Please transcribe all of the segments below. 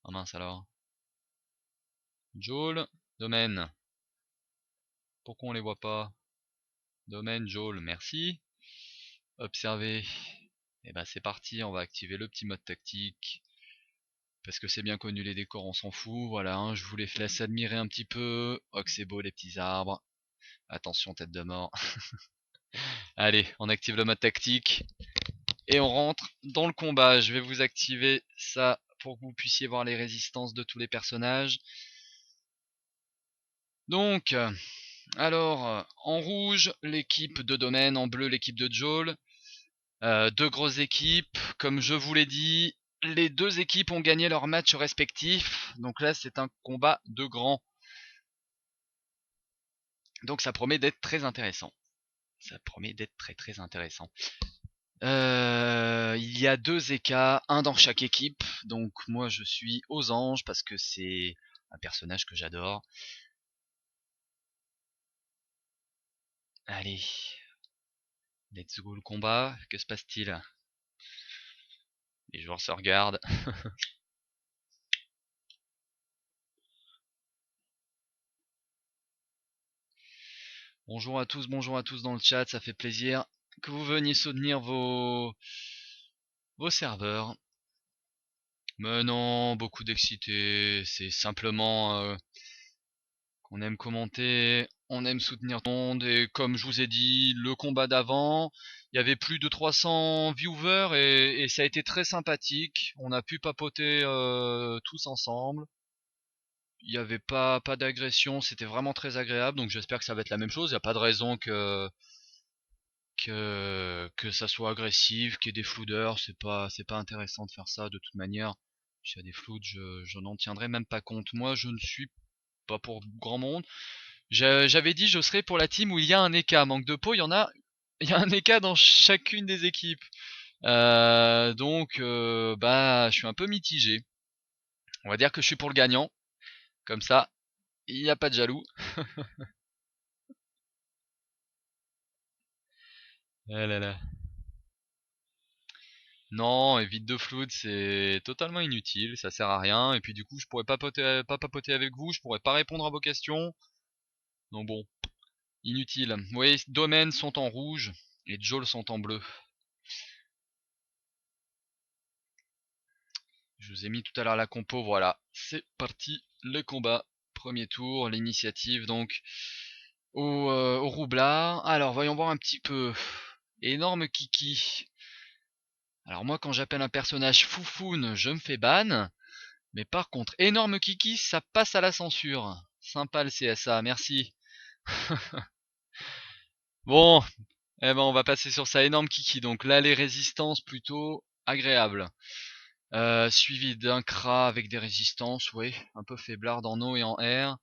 Ah mince alors. Joel, domaine. Pourquoi on les voit pas? Domaine, Joel, merci. Observer. Et ben c'est parti, on va activer le petit mode tactique. Parce que c'est bien connu, les décors on s'en fout. Voilà, hein, je vous les laisse admirer un petit peu. Oh que c'est beau les petits arbres. Attention, tête de mort. Allez, on active le mode tactique. Et on rentre dans le combat. Je vais vous activer ça pour que vous puissiez voir les résistances de tous les personnages. Donc, alors, en rouge, l'équipe de domaine, en bleu, l'équipe de Joel. Deux grosses équipes, comme je vous l'ai dit, les deux équipes ont gagné leurs matchs respectifs, donc là c'est un combat de grands. Donc ça promet d'être très intéressant. Ça promet d'être très très intéressant. Il y a deux EK, un dans chaque équipe, donc moi je suis aux anges parce que c'est un personnage que j'adore. Allez, let's go le combat, que se passe-t-il? Les joueurs se regardent. Bonjour à tous dans le chat, ça fait plaisir que vous veniez soutenir vos serveurs. Mais non, beaucoup d'excités, c'est simplement qu'on aime commenter, on aime soutenir tout le monde, et comme je vous ai dit, le combat d'avant, il y avait plus de 300 viewers et ça a été très sympathique, on a pu papoter tous ensemble, il n'y avait pas d'agression, c'était vraiment très agréable, donc j'espère que ça va être la même chose, il n'y a pas de raison que ça soit agressif, qu'il y ait des floudeurs, c'est pas intéressant de faire ça de toute manière. S'il y a des floods, je n'en tiendrai même pas compte. Moi, je ne suis pas pour grand monde. J'avais dit je serais pour la team où il y a un EK. Manque de peau, il y a un EK dans chacune des équipes. Donc, bah, je suis un peu mitigé. On va dire que je suis pour le gagnant. Comme ça, il n'y a pas de jaloux. Ah là là. Non, évite de flood, c'est totalement inutile, ça sert à rien, et puis du coup je pourrais pas papoter avec vous, je pourrais pas répondre à vos questions, donc bon, inutile. Vous voyez, domaines sont en rouge, et Joel sont en bleu. Je vous ai mis tout à l'heure la compo, voilà, c'est parti, le combat, premier tour, l'initiative donc au roublard. Alors voyons voir un petit peu, énorme Kiki. Alors moi quand j'appelle un personnage Foufoune, je me fais ban. Mais par contre, énorme Kiki, ça passe à la censure. Sympa le CSA, merci. Bon, eh ben on va passer sur ça. Énorme Kiki. Donc là, les résistances plutôt agréables. Suivi d'un Kra avec des résistances, oui, un peu faiblard en eau et en air.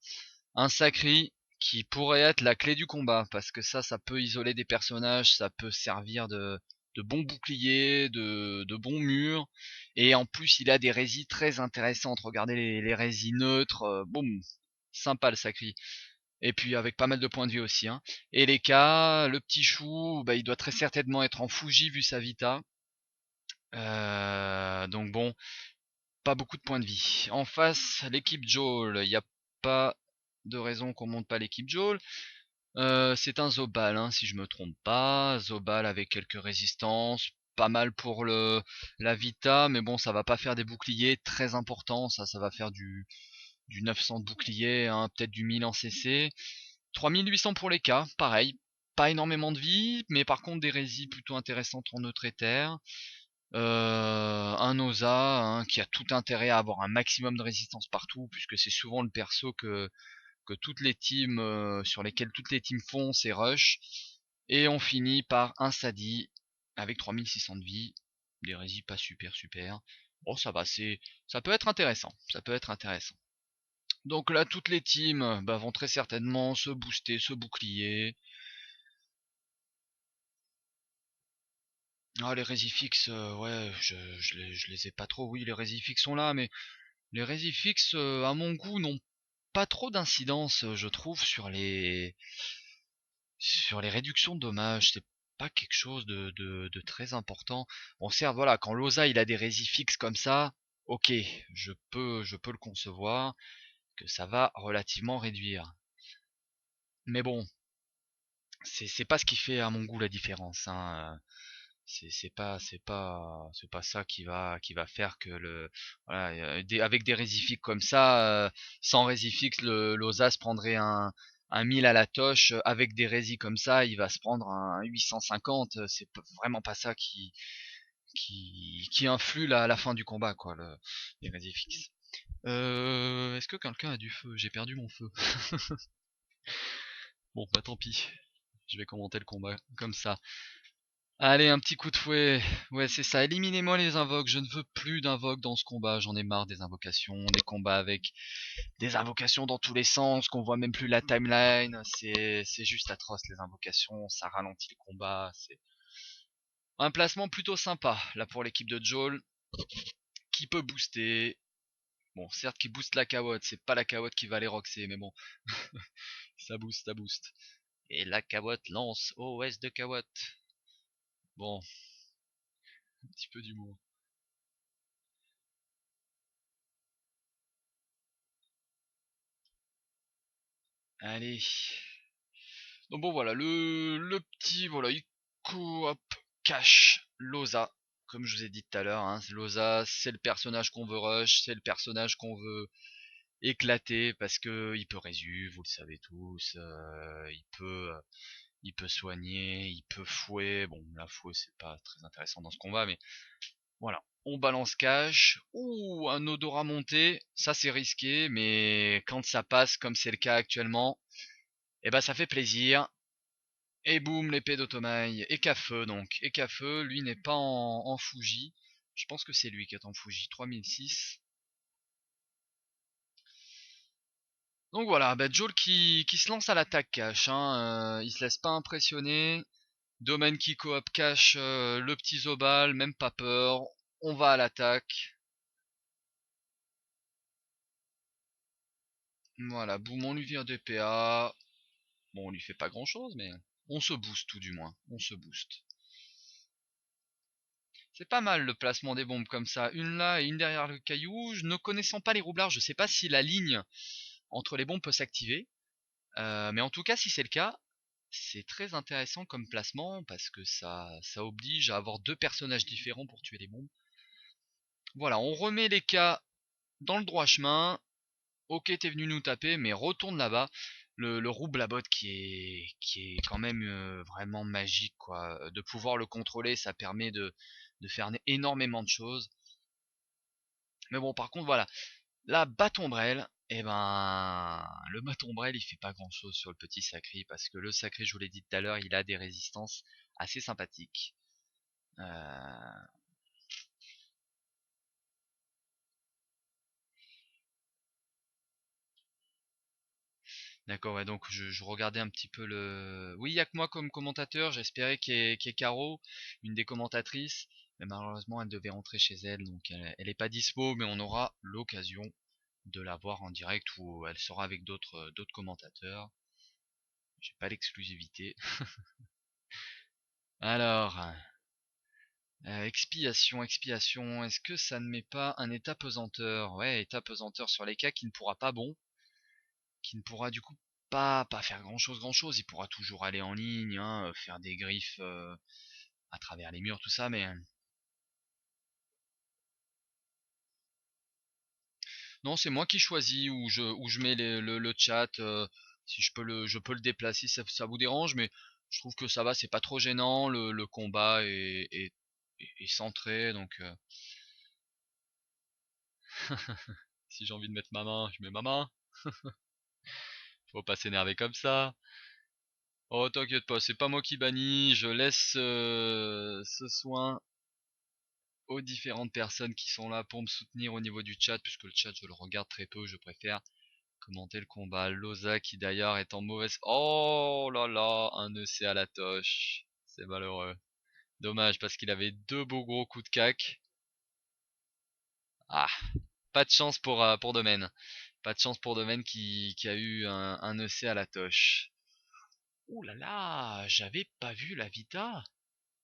Un Sacri qui pourrait être la clé du combat, parce que ça peut isoler des personnages, ça peut servir de bons boucliers, de bons murs. Et en plus, il a des résis très intéressantes. Regardez les résis neutres, boum, sympa le Sacri. Et puis avec pas mal de points de vie aussi. Hein. Et les cas, le petit chou, bah, il doit très certainement être en Fuji vu sa Vita. Donc bon, pas beaucoup de points de vie. En face, l'équipe Joel, il n'y a pas de raison qu'on monte pas l'équipe Joel. C'est un Zobal, hein, si je me trompe pas. Zobal avec quelques résistances. Pas mal pour la Vita, mais bon, ça va pas faire des boucliers très importants. Ça va faire du 900 de bouclier, hein, peut-être du 1000 en CC. 3800 pour les cas, pareil. Pas énormément de vie, mais par contre des résis plutôt intéressantes en neutre éther. Un Oza hein, qui a tout intérêt à avoir un maximum de résistance partout, puisque c'est souvent le perso que toutes les teams sur lesquelles toutes les teams foncent et rush. Et on finit par un Sadi avec 3600 de vie, des résis pas super. Bon ça va, ça peut être intéressant, ça peut être intéressant. Donc là toutes les teams bah, vont très certainement se booster, se bouclier. Ah les résifix, ouais je les ai pas trop, oui les résifix sont là, mais les résifix à mon goût n'ont pas trop d'incidence je trouve sur les réductions de dommages, c'est pas quelque chose de très important. Bon certes voilà, quand Loza il a des résifix comme ça, ok, je peux le concevoir, que ça va relativement réduire. Mais bon, c'est pas ce qui fait à mon goût la différence, hein. C'est pas ça qui va faire que le voilà, avec des résifiques comme ça, sans résifique, le Losas prendrait un 1000 à la toche. Avec des résis comme ça, il va se prendre un 850. C'est vraiment pas ça qui influe la fin du combat, quoi, les résifiques. Est-ce que quelqu'un a du feu? J'ai perdu mon feu. Bon, bah tant pis. Je vais commenter le combat comme ça. Allez, un petit coup de fouet. Ouais, c'est ça. Éliminez-moi les invoques. Je ne veux plus d'invoques dans ce combat. J'en ai marre des invocations, des combats avec des invocations dans tous les sens, qu'on voit même plus la timeline. C'est juste atroce, les invocations. Ça ralentit le combat. C'est un placement plutôt sympa, là, pour l'équipe de Joel, qui peut booster. Bon, certes, qui booste la Kawot. C'est pas la Kawot qui va les roxer, mais bon, ça booste, ça booste. Et la Kawot lance OS de Kawot. Bon, un petit peu d'humour. Allez. Donc bon voilà, le petit, voilà, il coop cache Loza, comme je vous ai dit tout à l'heure, hein, Loza, c'est le personnage qu'on veut rush, c'est le personnage qu'on veut éclater, parce que il peut résu, vous le savez tous, il peut soigner, il peut fouet, bon la fouet c'est pas très intéressant dans ce combat, mais voilà. On balance cash, ou un odorat monté, ça c'est risqué, mais quand ça passe comme c'est le cas actuellement, eh ben ça fait plaisir. Et boum, l'épée d'Otomaï. Et Kafeu donc. Et Kafeu, lui n'est pas en Fuji. Je pense que c'est lui qui est en Fuji. 3006. Donc voilà, bah Joel qui se lance à l'attaque cash, hein. Il se laisse pas impressionner. Domaine qui coop cash le petit Zobal, même pas peur. On va à l'attaque. Voilà, boum, on lui vire des PA. Bon, on lui fait pas grand chose, mais on se booste tout du moins. On se booste. C'est pas mal le placement des bombes comme ça. Une là et une derrière le caillou. Ne connaissant pas les roublards, je sais pas si la ligne entre les bombes peut s'activer. Mais en tout cas, si c'est le cas, c'est très intéressant comme placement parce que ça oblige à avoir deux personnages différents pour tuer les bombes. Voilà, on remet les cas dans le droit chemin. Ok, t'es venu nous taper, mais retourne là-bas. Le roublabot qui est quand même vraiment magique, quoi. De pouvoir le contrôler, ça permet de faire énormément de choses. Mais bon, par contre, voilà. La Batombrelle, eh ben, le Batombrelle, il fait pas grand chose sur le petit Sacré parce que le Sacré, je vous l'ai dit tout à l'heure, il a des résistances assez sympathiques. Euh, D'accord, ouais, donc je regardais un petit peu le. Oui, il y a que moi comme commentateur, j'espérais qu'il y ait Caro, une des commentatrices, mais malheureusement, elle devait rentrer chez elle, donc elle est pas dispo, mais on aura l'occasion de la voir en direct où elle sera avec d'autres commentateurs. J'ai pas l'exclusivité. Alors, expiation, expiation, est-ce que ça ne met pas un état pesanteur? Ouais, état pesanteur sur les cas qui ne pourra pas qui ne pourra du coup pas faire grand chose, il pourra toujours aller en ligne, hein, faire des griffes à travers les murs, tout ça, mais non, c'est moi qui choisis où je mets le chat, si je peux le déplacer, ça vous dérange, mais je trouve que ça va, c'est pas trop gênant, le combat est centré, donc si j'ai envie de mettre ma main, je mets ma main. Faut pas s'énerver comme ça. Oh, t'inquiète pas, c'est pas moi qui bannis, je laisse ce soin aux différentes personnes qui sont là pour me soutenir au niveau du chat, puisque le chat je le regarde très peu, je préfère commenter le combat. Loza qui d'ailleurs est en mauvaise... Oh là là, un EC à la toche, c'est malheureux. Dommage parce qu'il avait deux beaux gros coups de cac. Ah, pas de chance pour Domaine. Pas de chance pour Domaine qui a eu un EC à la toche. Ouh là là, j'avais pas vu la Vita.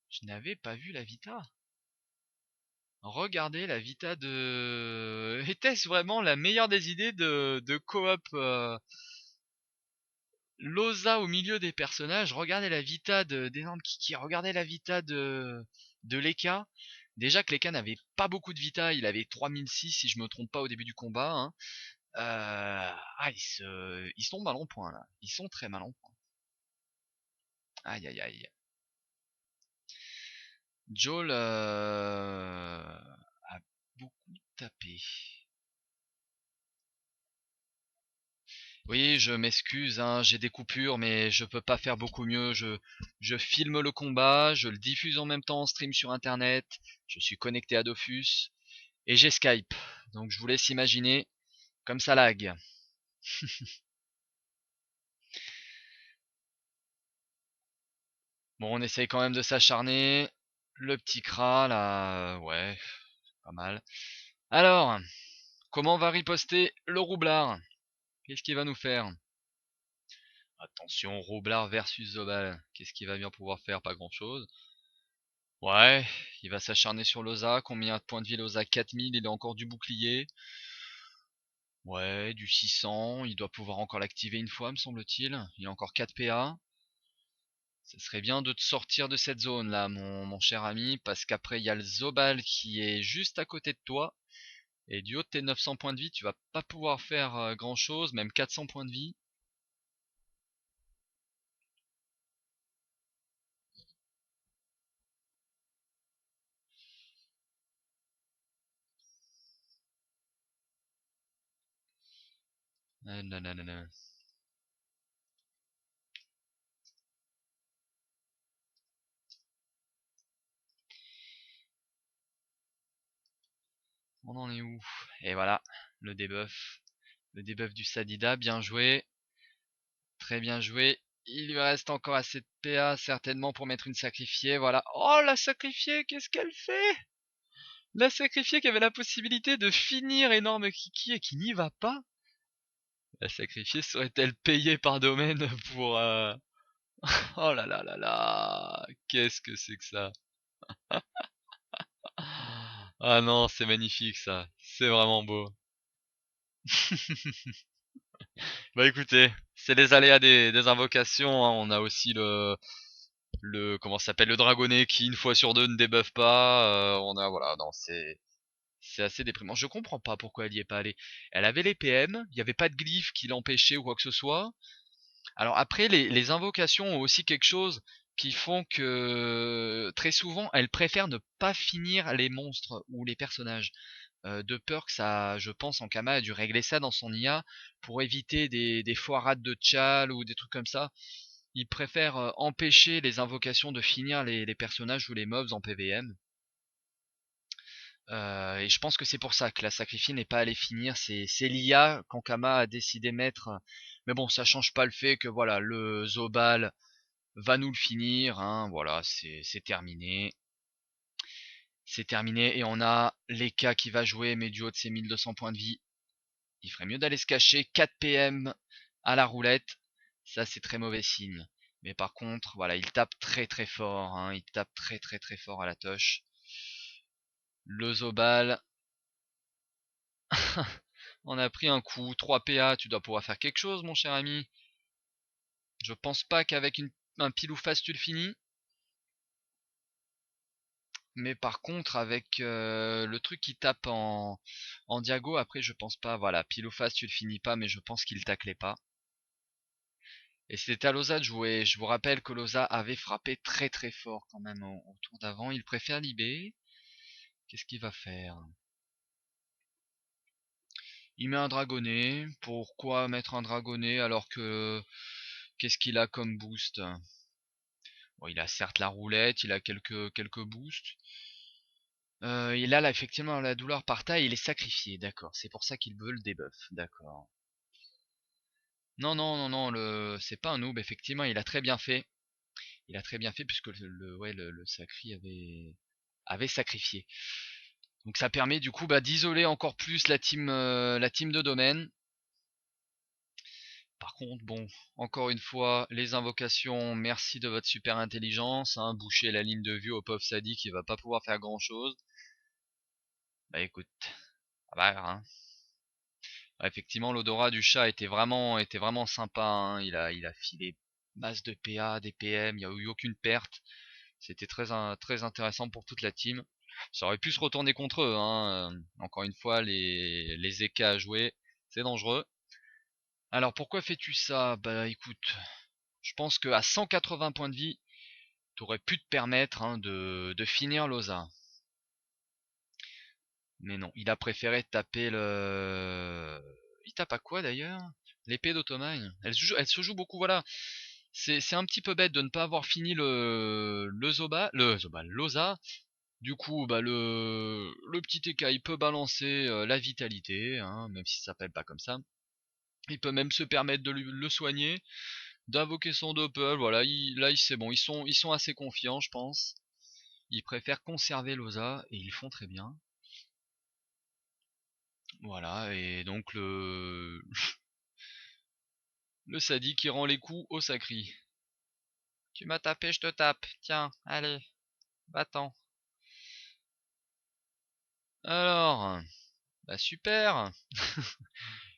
Je n'avais pas vu la Vita. Regardez la Vita de... Était-ce vraiment la meilleure des idées de coop Loza au milieu des personnages? Regardez la Vita d'énorme Kiki, regardez la Vita de Leka. Déjà que Leka n'avait pas beaucoup de Vita, il avait 3006 si je me trompe pas au début du combat, hein. Ils sont mal en point là. Ils sont très mal en point. Aïe aïe aïe. Joel a beaucoup tapé. Oui, je m'excuse, hein, j'ai des coupures, mais je peux pas faire beaucoup mieux. Je filme le combat, je le diffuse en même temps en stream sur internet, je suis connecté à Dofus, et j'ai Skype. Donc je vous laisse imaginer comme ça lag. Bon, on essaye quand même de s'acharner. Le petit Kra, là, ouais, pas mal. Alors, comment va riposter le roublard? Qu'est-ce qu'il va nous faire? Attention, roublard versus Zobal. Qu'est-ce qu'il va bien pouvoir faire? Pas grand-chose. Ouais, il va s'acharner sur Loza. Combien de points de vie Loza? 4000, il a encore du bouclier. Ouais, du 600. Il doit pouvoir encore l'activer une fois, me semble-t-il. Il a encore 4 PA. Ça serait bien de te sortir de cette zone là, mon cher ami, parce qu'après il y a le Zobal qui est juste à côté de toi. Et du haut de tes 900 points de vie, tu vas pas pouvoir faire grand chose, même 400 points de vie. Non, non, non, non. On en est où? Et voilà, le debuff. Le debuff du Sadida, bien joué. Très bien joué. Il lui reste encore assez de PA certainement pour mettre une sacrifiée. Voilà. Oh, la sacrifiée, qu'est-ce qu'elle fait? La sacrifiée qui avait la possibilité de finir énorme Kiki et qui n'y va pas. La sacrifiée serait-elle payée par domaine pour... Oh là là là là. Qu'est-ce que c'est que ça? Ah non, c'est magnifique ça. C'est vraiment beau. Bah écoutez, c'est les aléas des invocations, hein. On a aussi le comment ça s'appelle, le dragonnet qui une fois sur deux ne débuffe pas. On a voilà, non, c'est assez déprimant. Je comprends pas pourquoi elle y est pas allée. Elle avait les PM, il n'y avait pas de glyphe qui l'empêchait ou quoi que ce soit. Alors après, les invocations ont aussi quelque chose qui font que très souvent, elles préfèrent ne pas finir les monstres ou les personnages. De peur que ça, je pense, Ankama a dû régler ça dans son IA pour éviter des foirades de Tchal ou des trucs comme ça. Il préfère empêcher les invocations de finir les personnages ou les mobs en PVM. Et je pense que c'est pour ça que la sacrifiée n'est pas allée finir. C'est l'IA qu'Ankama a décidé mettre. Mais bon, ça change pas le fait que voilà, le Zobal va nous le finir. Hein, voilà, c'est terminé. C'est terminé. Et on a Leka qui va jouer, mais du haut de ses 1200 points de vie. Il ferait mieux d'aller se cacher 4 PM à la roulette. Ça, c'est très mauvais signe. Mais par contre, voilà, il tape très très fort. Hein, il tape très très très fort à la touche. Le Zobal. On a pris un coup. 3 PA, tu dois pouvoir faire quelque chose, mon cher ami. Je pense pas qu'avec un pile ou face, tu le finis. Mais par contre, avec le truc qui tape en diago, après, je pense pas. Voilà, pile ou face, tu le finis pas, mais je pense qu'il taclait pas. Et c'était à Loza de jouer. Je vous rappelle que Loza avait frappé très très fort quand même au tour d'avant. Il préfère Libé. Qu'est-ce qu'il va faire? Il met un dragonnet. Pourquoi mettre un dragonnet alors que... Qu'est-ce qu'il a comme boost? Bon, il a certes la roulette, il a quelques boosts. Il a là, effectivement la douleur par taille, il est sacrifié, d'accord. C'est pour ça qu'il veut le debuff, d'accord. Non, non, non, non, c'est pas un noob, effectivement, il a très bien fait. Il a très bien fait puisque ouais, le sacri avait sacrifié. Donc ça permet du coup bah, d'isoler encore plus la team de domaine. Par contre, bon, encore une fois, les invocations, merci de votre super intelligence. Hein, boucher la ligne de vue au pauvre sadique, il va pas pouvoir faire grand chose. Bah écoute, ah bah, hein. Ouais, effectivement, l'odorat du chat était vraiment sympa, hein. Il a filé masse de PA, des PM, il n'y a eu aucune perte. C'était très intéressant pour toute la team. Ça aurait pu se retourner contre eux, hein. Encore une fois, les EK à jouer, c'est dangereux. Alors pourquoi fais-tu ça? Bah écoute, je pense qu'à 180 points de vie, t'aurais pu te permettre, hein, de finir l'OSA. Mais non, il a préféré taper le... Il tape à quoi d'ailleurs? L'épée d'Ottoman. Elle se joue beaucoup, voilà. C'est un petit peu bête de ne pas avoir fini l'Osa. Du coup, bah le petit TK, il peut balancer la vitalité, hein, même si ça s'appelle pas comme ça. Il peut même se permettre de le soigner, d'invoquer son doppel. Voilà, là, c'est bon. Ils sont assez confiants, je pense. Ils préfèrent conserver l'Osa et ils le font très bien. Voilà, et donc le sadique qui rend les coups au sacri. Tu m'as tapé, je te tape. Tiens, allez, va-t'en. Alors, bah super.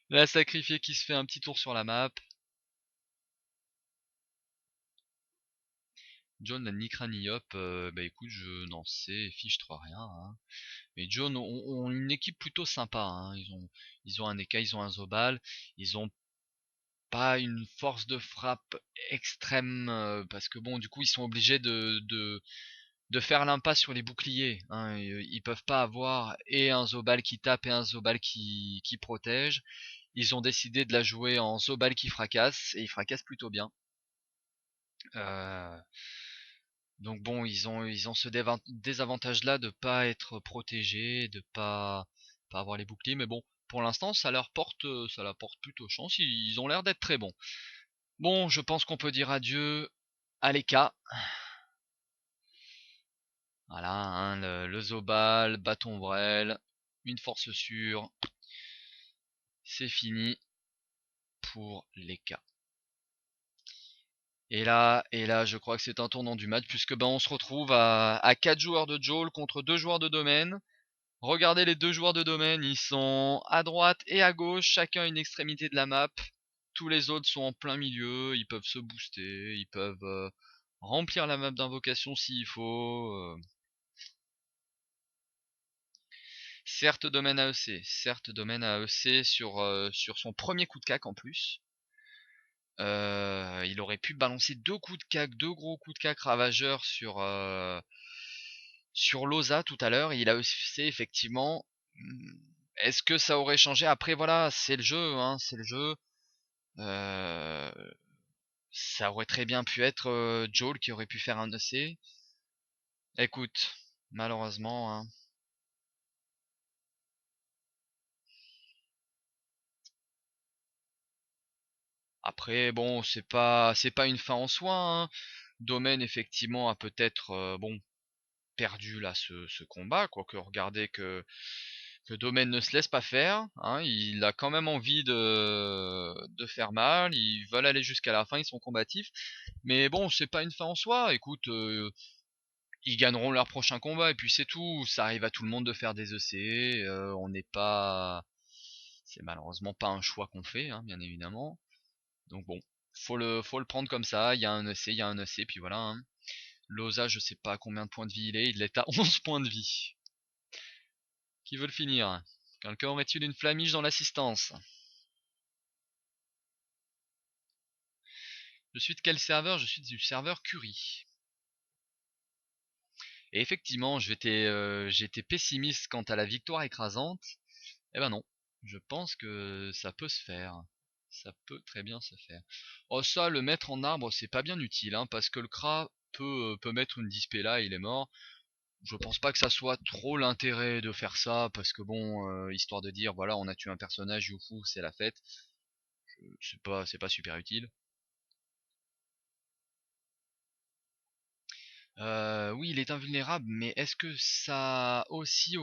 La sacrifiée qui se fait un petit tour sur la map. John n'a ni crâne ni hop. Bah écoute, je n'en sais fiche 3 rien, hein. Mais John ont une équipe plutôt sympa, hein. Ils ont un Eka, ils ont un Zobal. Ils ont pas une force de frappe extrême, parce que bon, du coup, ils sont obligés de faire l'impasse sur les boucliers, hein. Ils peuvent pas avoir et un Zobal qui tape et un Zobal qui protège. Ils ont décidé de la jouer en Zobal qui fracasse et ils fracassent plutôt bien. Euh, donc bon, ils ont ce désavantage-là de pas être protégés, de pas avoir les boucliers, mais bon, pour l'instant, ça leur porte plutôt chance. Ils ont l'air d'être très bons. Bon, je pense qu'on peut dire adieu à l'EK. Voilà, hein, le Zobal, bâton Brel, une force sûre, c'est fini pour les cas. Et là, je crois que c'est un tournant du match, puisque ben on se retrouve à 4 joueurs de Joel contre 2 joueurs de domaine. Regardez les 2 joueurs de domaine, ils sont à droite et à gauche, chacun une extrémité de la map. Tous les autres sont en plein milieu, ils peuvent se booster, ils peuvent remplir la map d'invocation s'il faut. Certes domaine AEC sur son premier coup de cac en plus. Il aurait pu balancer 2 coups de cac, 2 gros coups de cac ravageurs sur Loza tout à l'heure. Il a aussi effectivement. Est-ce que ça aurait changé? Après voilà, c'est le jeu, hein, c'est le jeu. Euh, Ça aurait très bien pu être Joel qui aurait pu faire un EC. Écoute, malheureusement, hein. Après bon, c'est pas une fin en soi, hein. Domaine effectivement a peut-être bon perdu là ce combat, quoique regardez que Domaine ne se laisse pas faire, hein. Il a quand même envie de faire mal, ils veulent aller jusqu'à la fin, ils sont combatifs, mais bon, c'est pas une fin en soi. Écoute, ils gagneront leur prochain combat et puis c'est tout. Ça arrive à tout le monde de faire des EC, on n'est pas, c'est malheureusement pas un choix qu'on fait, hein, bien évidemment. Donc bon, faut le prendre comme ça. Il y a un EC, il y a un EC, puis voilà, hein. Loza, je sais pas combien de points de vie il est à 11 points de vie. Qui veut le finir? Quelqu'un aurait-il une flamiche dans l'assistance? Je suis de quel serveur? Je suis du serveur Curie. Et effectivement, j'étais pessimiste quant à la victoire écrasante. Eh ben non, je pense que ça peut se faire. Ça peut très bien se faire. Oh ça, le mettre en arbre, c'est pas bien utile, hein, parce que le Kra peut mettre une dispé là, il est mort. Je pense pas que ça soit trop l'intérêt de faire ça, parce que bon, histoire de dire, voilà, on a tué un personnage, youhou, c'est la fête. C'est pas super utile. Oui, il est invulnérable, mais est-ce que ça aussi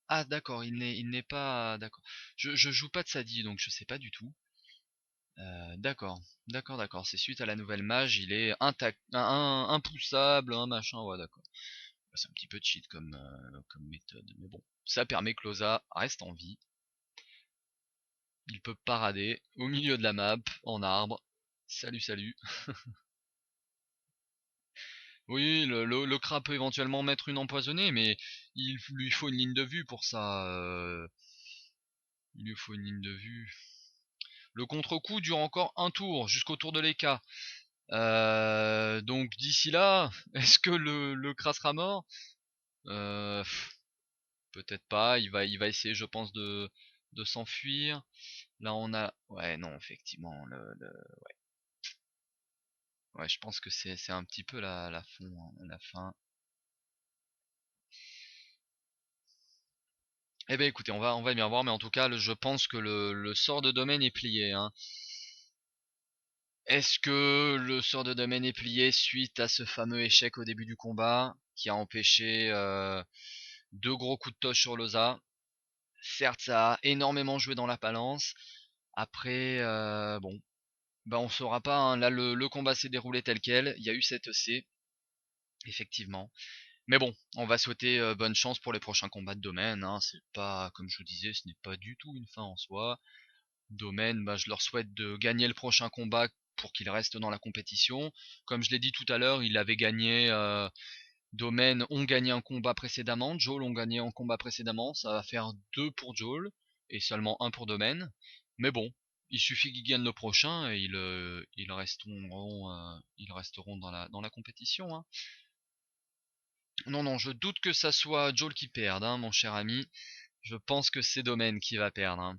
Ah d'accord, il n'est pas d'accord. Je joue pas de Sadi, donc je sais pas du tout. D'accord, d'accord. C'est suite à la nouvelle mage, il est intact, impoussable, un machin, ouais d'accord. C'est un petit peu cheat comme méthode, mais bon, ça permet que Loza reste en vie. Il peut parader au milieu de la map, en arbre. Salut, salut. Oui, le Kra peut éventuellement mettre une empoisonnée, mais il lui faut une ligne de vue pour ça. Il lui faut une ligne de vue. Le contre-coup dure encore un tour, jusqu'au tour de l'Eka. Donc d'ici là, est-ce que le Kra sera mort? Peut-être pas, il va essayer je pense de s'enfuir. Là on a... Ouais non effectivement, ouais je pense que c'est un petit peu la fin. Eh ben écoutez, on va bien voir, mais en tout cas je pense que le sort de domaine est plié, hein. Est-ce que le sort de domaine est plié suite à ce fameux échec au début du combat qui a empêché deux gros coups de toche sur Loza? Certes, ça a énormément joué dans la balance. Après, bon, bah on saura pas, hein. Là, le combat s'est déroulé tel quel. Il y a eu cette EC, effectivement. Mais bon, on va souhaiter bonne chance pour les prochains combats de domaine, hein. C'est pas, comme je vous disais, ce n'est pas du tout une fin en soi. Domaine, bah, je leur souhaite de gagner le prochain combat pour qu'ils restent dans la compétition. Comme je l'ai dit tout à l'heure, il avait gagné. Domaine ont gagné un combat précédemment, Joel ont gagné un combat précédemment, ça va faire 2 pour Joel et seulement un pour Domaine. Mais bon, il suffit qu'ils gagnent le prochain et ils resteront dans la compétition, hein. Non, non, je doute que ça soit Joel qui perde, hein, mon cher ami. Je pense que c'est Domaine qui va perdre, hein.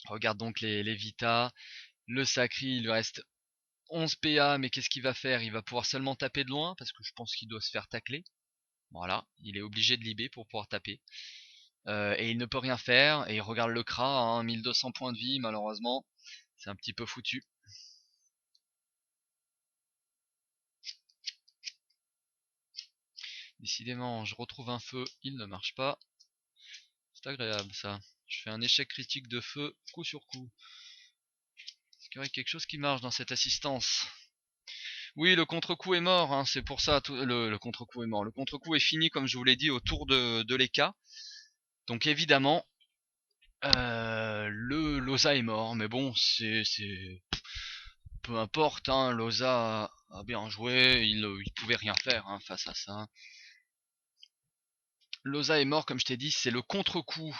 Regarde donc les Vita. Le Sacri, il lui reste 11 PA, mais qu'est-ce qu'il va faire? Il va pouvoir seulement taper de loin parce que je pense qu'il doit se faire tacler. Voilà, il est obligé de libé pour pouvoir taper. Et il ne peut rien faire, et il regarde le Kra, hein, 1200 points de vie, malheureusement. C'est un petit peu foutu. Décidément, je retrouve un feu, il ne marche pas. C'est agréable ça. Je fais un échec critique de feu, coup sur coup. Est-ce qu'il y aurait quelque chose qui marche dans cette assistance? Oui, le contre-coup est mort, hein, c'est pour ça, le contre-coup est mort. Le contre-coup est fini, comme je vous l'ai dit, autour de l'Eka. Donc évidemment, le Loza est mort, mais bon, c'est peu importe, hein, Loza a bien joué, il pouvait rien faire, hein, face à ça. Loza est mort, comme je t'ai dit, c'est le contre-coup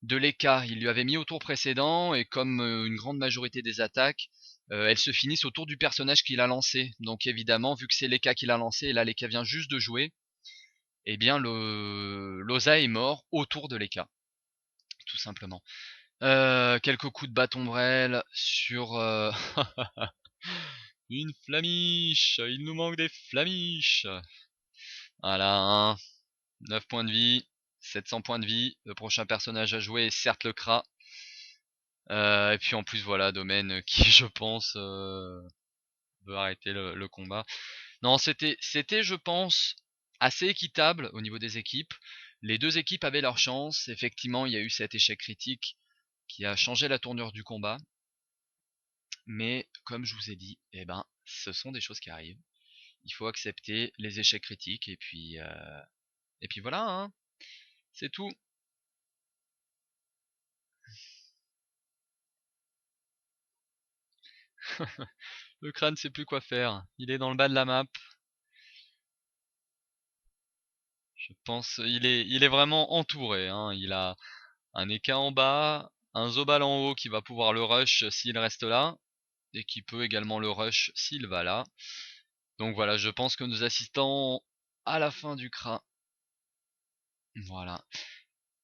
de l'Eka. Il lui avait mis au tour précédent, et comme une grande majorité des attaques, elles se finissent autour du personnage qu'il a lancé. Donc évidemment, vu que c'est l'Eka qui l'a lancé, et là l'Eka vient juste de jouer, eh bien le Loza est mort autour de l'Eka, tout simplement. Quelques coups de bâton brel sur... Une flamiche. Il nous manque des flamiches. Voilà, hein. 9 points de vie, 700 points de vie. Le prochain personnage à jouer est certes le Kra. Et puis en plus, voilà, Domaine qui, je pense, veut arrêter le combat. Non, c'était, je pense, assez équitable au niveau des équipes. Les deux équipes avaient leur chance. Effectivement, il y a eu cet échec critique qui a changé la tournure du combat. Mais comme je vous ai dit, eh ben, ce sont des choses qui arrivent. Il faut accepter les échecs critiques et puis voilà, hein, c'est tout. Le crâne sait plus quoi faire. Il est dans le bas de la map. Je pense il est vraiment entouré, hein. Il a un Eka en bas, un Zobal en haut qui va pouvoir le rush s'il reste là, et qui peut également le rush s'il va là. Donc voilà, je pense que nous assistons à la fin du CRA. Voilà.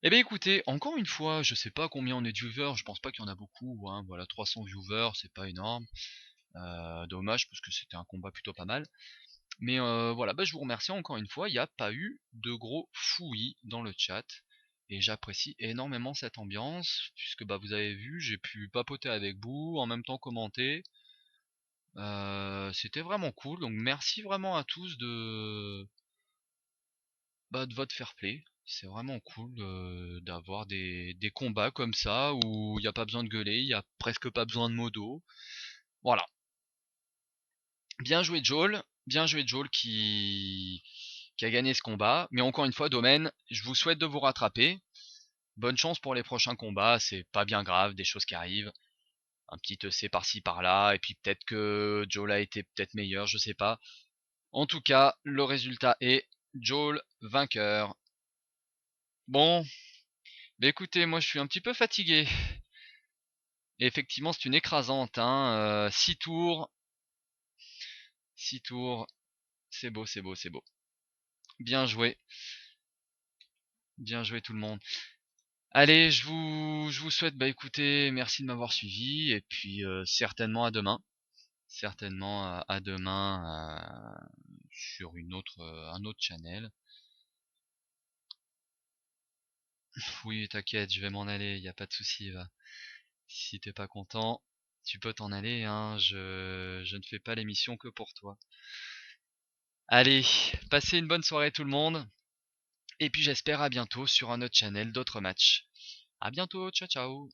Eh bien écoutez, encore une fois, je sais pas combien on est de viewers, je pense pas qu'il y en a beaucoup, hein. Voilà, 300 viewers, c'est pas énorme. Dommage parce que c'était un combat plutôt pas mal. Mais voilà, bah, je vous remercie encore une fois, il n'y a pas eu de gros fouillis dans le chat. Et j'apprécie énormément cette ambiance, puisque bah, vous avez vu, j'ai pu papoter avec vous, en même temps commenter. C'était vraiment cool, donc merci vraiment à tous de votre fair play. C'est vraiment cool d'avoir des combats comme ça, où il n'y a pas besoin de gueuler, il n'y a presque pas besoin de modo. Voilà. Bien joué Joel, Bien joué Joel qui a gagné ce combat. Mais encore une fois, Domaine, je vous souhaite de vous rattraper. Bonne chance pour les prochains combats, c'est pas bien grave, des choses qui arrivent. Un petit EC par-ci par-là, et puis peut-être que Joel a été peut-être meilleur, je sais pas. En tout cas, le résultat est Joel vainqueur. Bon, bah écoutez, moi je suis un petit peu fatigué. Et effectivement, c'est une écrasante, hein. 6 tours. 6 tours. C'est beau, c'est beau, c'est beau. Bien joué. Bien joué tout le monde. Allez, je vous souhaite, bah écoutez, merci de m'avoir suivi, et puis certainement à demain. Certainement à demain sur un autre channel. Oui, t'inquiète, je vais m'en aller, y a pas de souci, va. Si t'es pas content, tu peux t'en aller, hein. Je ne fais pas l'émission que pour toi. Allez, passez une bonne soirée tout le monde. Et puis j'espère à bientôt sur un autre channel, d'autres matchs. À bientôt, ciao ciao.